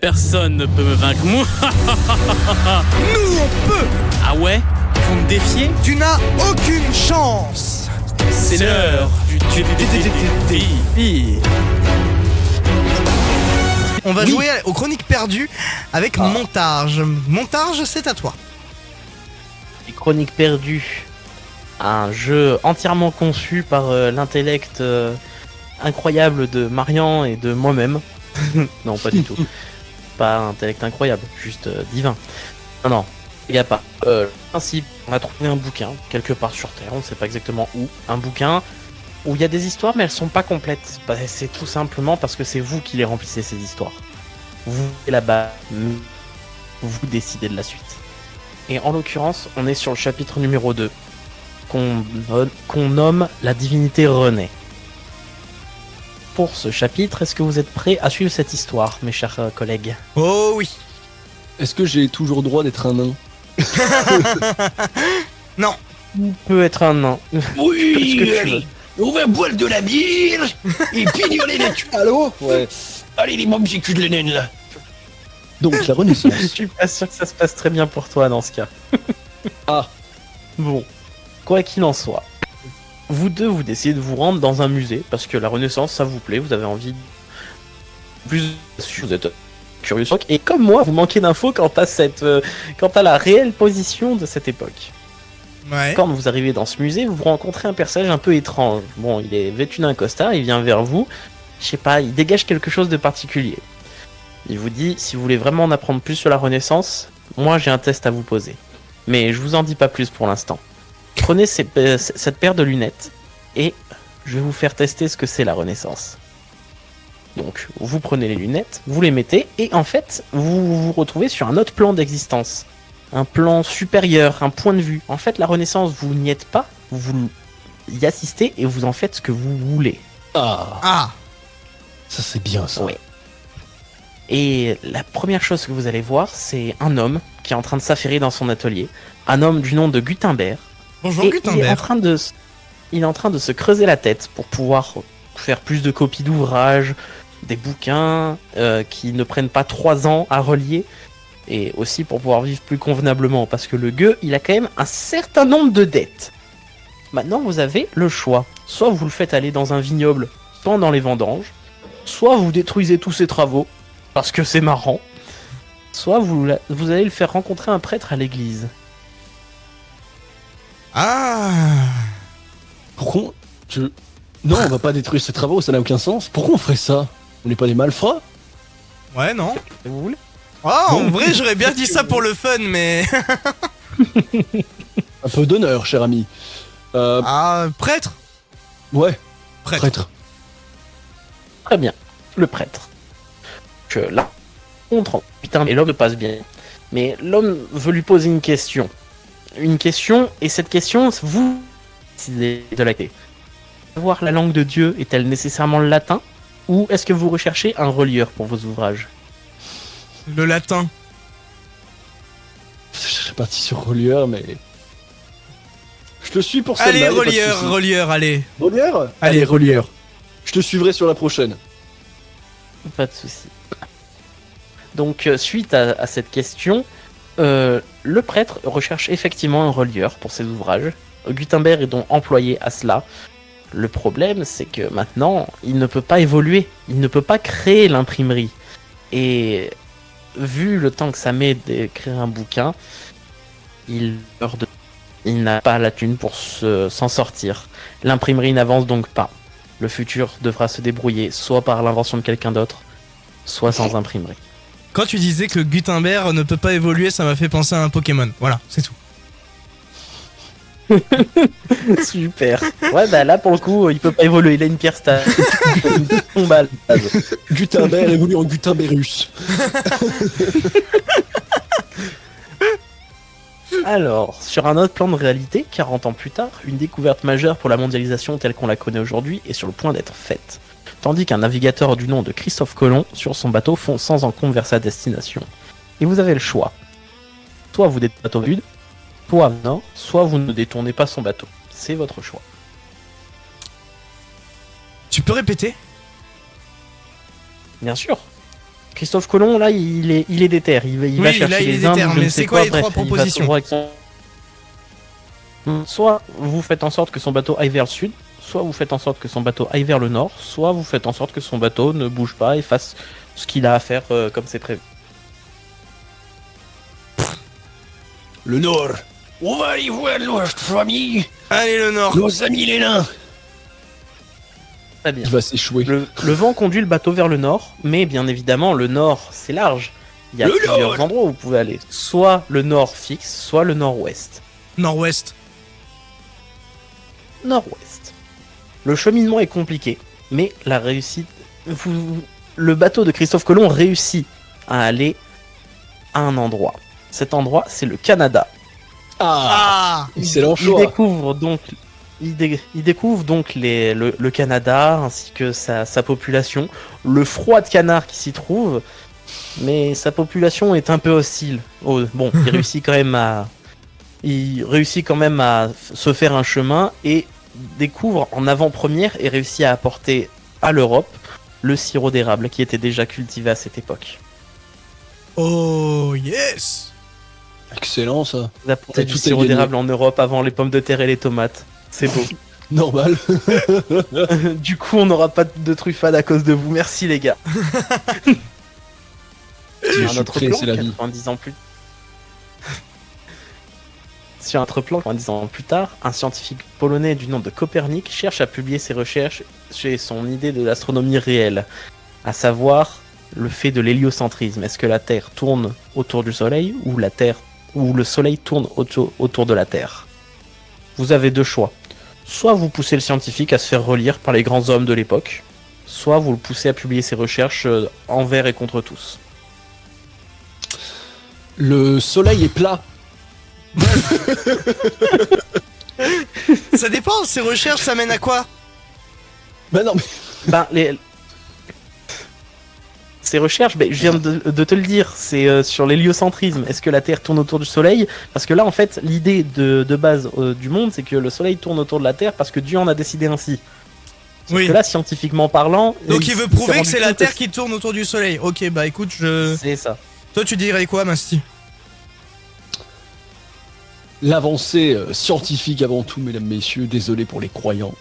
Personne ne peut me vaincre. Moi. Nous, on peut. Ah ouais? Vous me défiez? Tu n'as aucune chance. C'est l'heure du défi. On va jouer aux chroniques perdues avec Montage. Montage, c'est à toi. Les Chroniques perdues, un jeu entièrement conçu par l'intellect incroyable de Marian et de moi-même. Non, pas du tout. Pas un intellect incroyable, juste divin. Non, il n'y a pas. Le principe, on a trouvé un bouquin quelque part sur Terre, on ne sait pas exactement où. Un bouquin où il y a des histoires, mais elles sont pas complètes. Bah, c'est tout simplement parce que c'est vous qui les remplissez, ces histoires. Vous êtes là-bas, vous décidez de la suite. Et en l'occurrence, on est sur le chapitre numéro 2, qu'on nomme la divinité renaît. Pour ce chapitre, est-ce que vous êtes prêts à suivre cette histoire, mes chers collègues? Oh oui. Est-ce que j'ai toujours droit d'être un nain? Non. Tu peux être un nain. Oui, Ce que tu allez, on va boire de la bière et pignoler les tuiles. Allô? Ouais. Allez, les mômes, j'ai cul de laine là. Donc la Renaissance. Je suis pas sûr que ça se passe très bien pour toi dans ce cas. Ah. Bon, quoi qu'il en soit, vous deux, vous décidez de vous rendre dans un musée parce que la Renaissance, ça vous plaît, vous avez envie de plus, vous êtes curieux. Et comme moi, vous manquez d'infos quant à la réelle position de cette époque. Ouais. Quand vous arrivez dans ce musée, vous rencontrez un personnage un peu étrange. Bon, il est vêtu d'un costard, il vient vers vous. Je sais pas, il dégage quelque chose de particulier. Il vous dit, si vous voulez vraiment en apprendre plus sur la Renaissance, moi j'ai un test à vous poser. Mais je vous en dis pas plus pour l'instant. Prenez cette paire de lunettes et je vais vous faire tester ce que c'est la Renaissance. Donc, vous prenez les lunettes, vous les mettez et en fait, vous vous retrouvez sur un autre plan d'existence. Un plan supérieur, un point de vue. En fait, la Renaissance, vous n'y êtes pas, vous y assistez et vous en faites ce que vous voulez. Ah. Ah. Ça c'est bien ça. Oui. Et la première chose que vous allez voir, c'est un homme qui est en train de s'affairer dans son atelier. Un homme du nom de Gutenberg. Bonjour Et Gutenberg. il est en train de se creuser la tête pour pouvoir faire plus de copies d'ouvrages, des bouquins qui ne prennent pas 3 ans à relier. Et aussi pour pouvoir vivre plus convenablement. Parce que le gueux, il a quand même un certain nombre de dettes. Maintenant, vous avez le choix. Soit vous le faites aller dans un vignoble pendant les vendanges. Soit vous détruisez tous ses travaux. Parce que c'est marrant. Soit vous allez le faire rencontrer un prêtre à l'église. Ah. Pourquoi Non, on va pas détruire ces travaux, ça n'a aucun sens. Pourquoi on ferait ça? On n'est pas des malfrats? Ouais, non. Vous voulez? Ah, en vrai, j'aurais bien dit ça pour le fun, mais... Un peu d'honneur, cher ami. Ah, prêtre. Ouais, Prêtre. prêtre. Très bien. Le prêtre. Que là, contre putain, et l'homme passe bien. Mais l'homme veut lui poser une question. Une question, et cette question, vous décidez de la clé. Savoir la langue de Dieu est-elle nécessairement le latin? Ou est-ce que vous recherchez un relieur pour vos ouvrages? Le latin. Je serais parti sur relieur, mais... Je te suis pour celle-là. Allez, y a pas de relieur, souci. relieur, allez. Relieur? Allez, relieur. Je te suivrai sur la prochaine. Pas de souci. Donc, suite à cette question, le prêtre recherche effectivement un relieur pour ses ouvrages. Gutenberg est donc employé à cela. Le problème, c'est que maintenant, il ne peut pas évoluer. Il ne peut pas créer l'imprimerie. Et vu le temps que ça met d'écrire un bouquin, il n'a pas la thune pour s'en sortir. L'imprimerie n'avance donc pas. Le futur devra se débrouiller soit par l'invention de quelqu'un d'autre, soit sans imprimerie. Quand tu disais que Gutenberg ne peut pas évoluer, ça m'a fait penser à un Pokémon. Voilà, c'est tout. Super. Ouais, bah là pour le coup, il peut pas évoluer. Il a une pierre stable. Une balle. Gutenberg évolue en Gutenberus. Alors, sur un autre plan de réalité, 40 ans plus tard, une découverte majeure pour la mondialisation telle qu'on la connaît aujourd'hui est sur le point d'être faite. Tandis qu'un navigateur du nom de Christophe Colomb, sur son bateau, fonce sans encombre vers sa destination. Et vous avez le choix. Soit vous êtes bateau vide, soit non, soit vous ne détournez pas son bateau. C'est votre choix. Tu peux répéter? Bien sûr. Christophe Colomb, là, il est déter. Il Oui, va là, chercher il est les Indes, déter, je mais ne c'est sais quoi les bref, trois il va propositions toujours avec son- Soit vous faites en sorte que son bateau aille vers le sud, soit vous faites en sorte que son bateau aille vers le nord, soit vous faites en sorte que son bateau ne bouge pas et fasse ce qu'il a à faire comme c'est prévu. Le Nord. On va aller voir notre famille, Allez, le nord. nos amis les nains. Très bien. Il va s'échouer. Le vent conduit le bateau vers le nord, mais bien évidemment, le nord, c'est large. Il y a Le plusieurs nord. endroits où vous pouvez aller. Soit le nord fixe, soit le nord-ouest. Nord-ouest. Nord-ouest. Le cheminement est compliqué, mais la réussite... Le bateau de Christophe Colomb réussit à aller à un endroit. Cet endroit, c'est le Canada. Ah. Excellent Il choix. découvre donc, il découvre donc le Canada ainsi que sa population, le froid de canard qui s'y trouve, mais sa population est un peu hostile. Oh, bon, il réussit quand même à se faire un chemin et découvre en avant-première et réussit à apporter à l'Europe le sirop d'érable qui était déjà cultivé à cette époque. Oh, yes. Excellent ça. Vous apportez Ouais, du tout est sirop gagné. d'érable en Europe avant les pommes de terre et les tomates. C'est beau. Normal. Du coup, on n'aura pas de truffade à cause de vous. Merci les gars. Je Sur un suis autre prêt, plan, c'est la vie. 90 ans plus... Sur un autre plan, 90 ans plus tard, un scientifique polonais du nom de Copernic cherche à publier ses recherches chez son idée de l'astronomie réelle, à savoir le fait de l'héliocentrisme. Est-ce que la Terre tourne autour du Soleil ou le Soleil tourne autour de la Terre? Vous avez deux choix. Soit vous poussez le scientifique à se faire relire par les grands hommes de l'époque, soit vous le poussez à publier ses recherches envers et contre tous. Le soleil est plat. Ça dépend, ces recherches, ça mène à quoi? Bah non, mais Ben, ces recherches, je viens de te le dire, c'est sur l'héliocentrisme. Est-ce que la Terre tourne autour du Soleil? Parce que là, en fait, l'idée de base du monde, c'est que le Soleil tourne autour de la Terre parce que Dieu en a décidé ainsi. Sauf Oui. que là, scientifiquement parlant... Donc il veut prouver s'est que c'est rendu la compte Terre qui tourne autour du Soleil. Ok, bah écoute, C'est ça. Toi, tu dirais quoi, Masti? l'avancée scientifique avant tout, mesdames, messieurs. Désolé pour les croyants.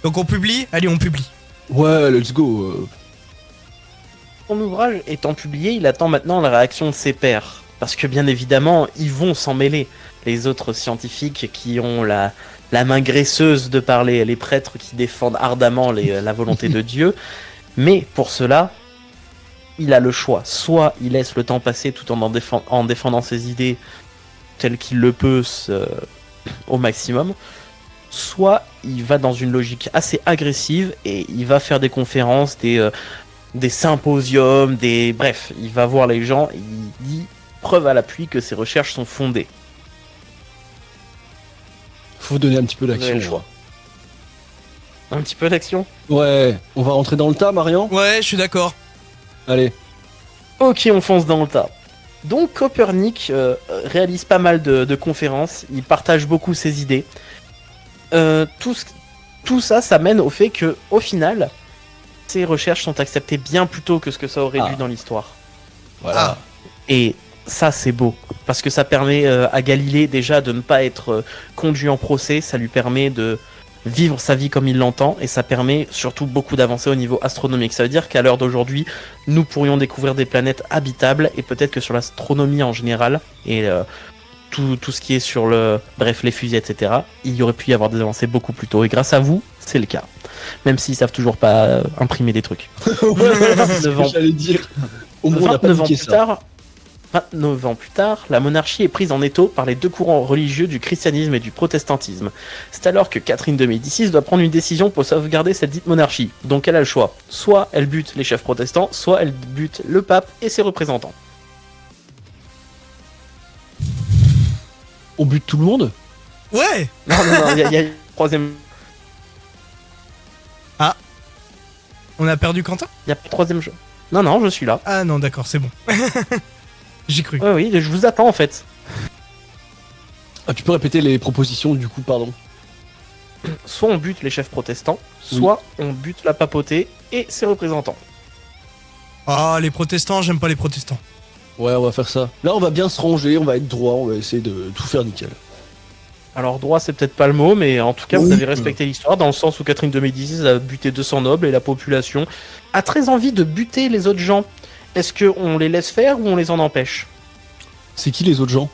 Donc on publie? Allez, on publie. Ouais, let's go. Son ouvrage étant publié, il attend maintenant la réaction de ses pairs. Parce que bien évidemment, ils vont s'en mêler. Les autres scientifiques qui ont la main graisseuse de parler, les prêtres qui défendent ardemment la volonté de Dieu. Mais pour cela, il a le choix. Soit il laisse le temps passer tout en défendant ses idées telles qu'il le peut au maximum. Soit il va dans une logique assez agressive et il va faire des conférences, des symposiums, bref, il va voir les gens et il dit preuve à l'appui que ses recherches sont fondées. Faut donner un petit peu d'action, Ouais, je crois. Un petit peu d'action. Ouais, on va rentrer dans le tas, Marian. Ouais, je suis d'accord. Allez. Ok, on fonce dans le tas. Donc Copernic réalise pas mal de conférences, il partage beaucoup ses idées. Tout ça mène au fait que, au final, ses recherches sont acceptées bien plus tôt que ce que ça aurait dû dans l'histoire. Voilà. Et ça, c'est beau. Parce que ça permet à Galilée déjà de ne pas être conduit en procès. Ça lui permet de vivre sa vie comme il l'entend. Et ça permet surtout beaucoup d'avancer au niveau astronomique. Ça veut dire qu'à l'heure d'aujourd'hui, nous pourrions découvrir des planètes habitables. Et peut-être que sur l'astronomie en général, et tout ce qui est sur les fusées, etc., il y aurait pu y avoir des avancées beaucoup plus tôt. Et grâce à vous, c'est le cas. Même s'ils savent toujours pas imprimer des trucs. Ouais, c'est ce 29 que ans. j'allais dire. Au moins, on n'a pas 29 ans niqué plus ça. tard, 29 ans plus tard, la monarchie est prise en étau par les deux courants religieux du christianisme et du protestantisme. C'est alors que Catherine de Médicis doit prendre une décision pour sauvegarder cette dite monarchie. Donc elle a le choix. Soit elle bute les chefs protestants, soit elle bute le pape et ses représentants. On bute tout le monde. Ouais. Non, il y a une troisième... On a perdu Quentin? Il y a pas de troisième jeu. Non, je suis là. Ah non, d'accord, c'est bon. J'ai cru. Oui, je vous attends en fait. Ah, tu peux répéter les propositions du coup, pardon. Soit on bute les chefs protestants, soit on bute la papauté et ses représentants. Ah, les protestants, j'aime pas les protestants. Ouais, on va faire ça. Là, on va bien se ranger, on va être droit, on va essayer de tout faire nickel. Alors droit, c'est peut-être pas le mot, mais en tout cas, vous Oui. avez respecté l'histoire dans le sens où Catherine de Médicis a buté 200 nobles et la population a très envie de buter les autres gens. Est-ce qu'on les laisse faire ou on les en empêche? C'est qui les autres gens?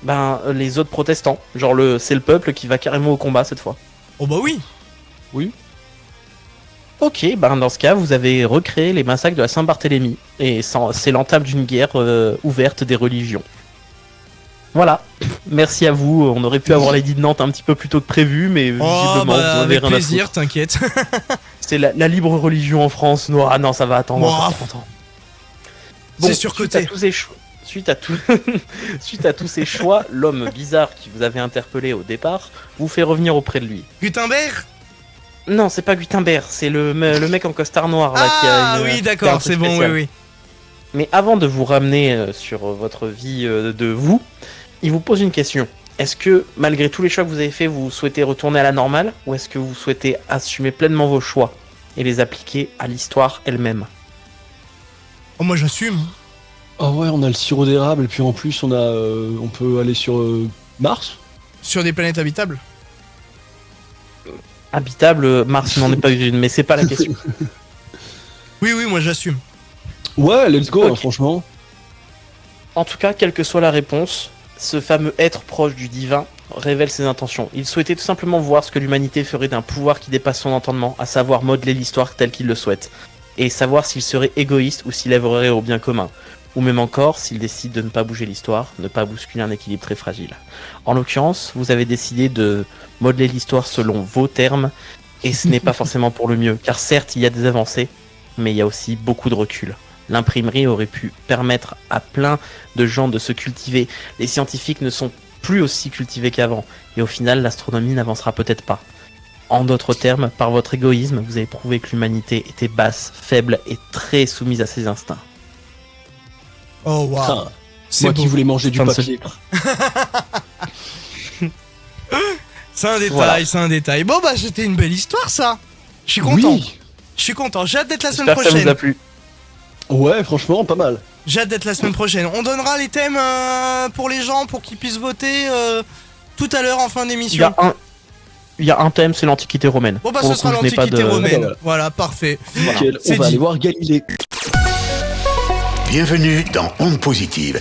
Ben, les autres protestants. Genre, c'est le peuple qui va carrément au combat cette fois. Oh bah oui. Ok, ben dans ce cas, vous avez recréé les massacres de la Saint-Barthélemy. Et c'est l'entame d'une guerre ouverte des religions. Voilà. Merci à vous. On aurait pu avoir l'édit de Nantes un petit peu plus tôt que prévu, mais Oh visiblement, bah vous avez avec rien à plaisir, foutre. t'inquiète. C'est la libre religion en France. Non, ah non, ça va attendre. Ouah. attends. C'est surcoté. Suite à tous ces choix, l'homme bizarre qui vous avait interpellé au départ vous fait revenir auprès de lui. Gutenberg. Non, c'est pas Gutenberg, c'est le mec en costard noir là qui a Ah une- oui, qui a un d'accord, truc c'est bon, oui, spécial. oui. Mais avant de vous ramener sur votre vie de vous, il vous pose une question. Est-ce que, malgré tous les choix que vous avez faits, vous souhaitez retourner à la normale, ou est-ce que vous souhaitez assumer pleinement vos choix et les appliquer à l'histoire elle-même? Oh, moi j'assume. Ah ouais, on a le sirop d'érable, et puis en plus, on peut aller sur Mars. Sur des planètes habitables. Habitable, Mars n'en est pas une, mais c'est pas la question. Oui, oui, moi j'assume. Ouais, let's go, Ok. hein, franchement. En tout cas, quelle que soit la réponse, ce fameux être proche du divin révèle ses intentions. Il souhaitait tout simplement voir ce que l'humanité ferait d'un pouvoir qui dépasse son entendement, à savoir modeler l'histoire telle qu'il le souhaite, et savoir s'il serait égoïste ou s'il œuvrerait au bien commun, ou même encore s'il décide de ne pas bouger l'histoire, ne pas bousculer un équilibre très fragile. En l'occurrence, vous avez décidé de modeler l'histoire selon vos termes, et ce n'est pas forcément pour le mieux, car certes il y a des avancées, mais il y a aussi beaucoup de recul. L'imprimerie aurait pu permettre à plein de gens de se cultiver. Les scientifiques ne sont plus aussi cultivés qu'avant. Et au final, l'astronomie n'avancera peut-être pas. En d'autres termes, par votre égoïsme, vous avez prouvé que l'humanité était basse, faible et très soumise à ses instincts. Oh, waouh. Putain, C'est moi beau. qui voulais manger du Fin de ce papier. C'est un détail, Voilà. c'est un détail. Bon, bah, c'était une belle histoire, ça. Je suis content. Oui. Je suis content. J'ai hâte d'être la semaine J'espère que ça vous prochaine. a plu. Ouais, franchement, pas mal. J'ai hâte d'être la semaine prochaine. On donnera les thèmes pour les gens, pour qu'ils puissent voter tout à l'heure en fin Il y d'émission. a un thème, c'est l'Antiquité romaine. Bon, bah, Pour ce le sera coup, je n'ai pas l'Antiquité de- romaine. Voilà. Voilà, parfait. Nickel. c'est On va dit. aller voir Galilée. Bienvenue dans Onde Positive,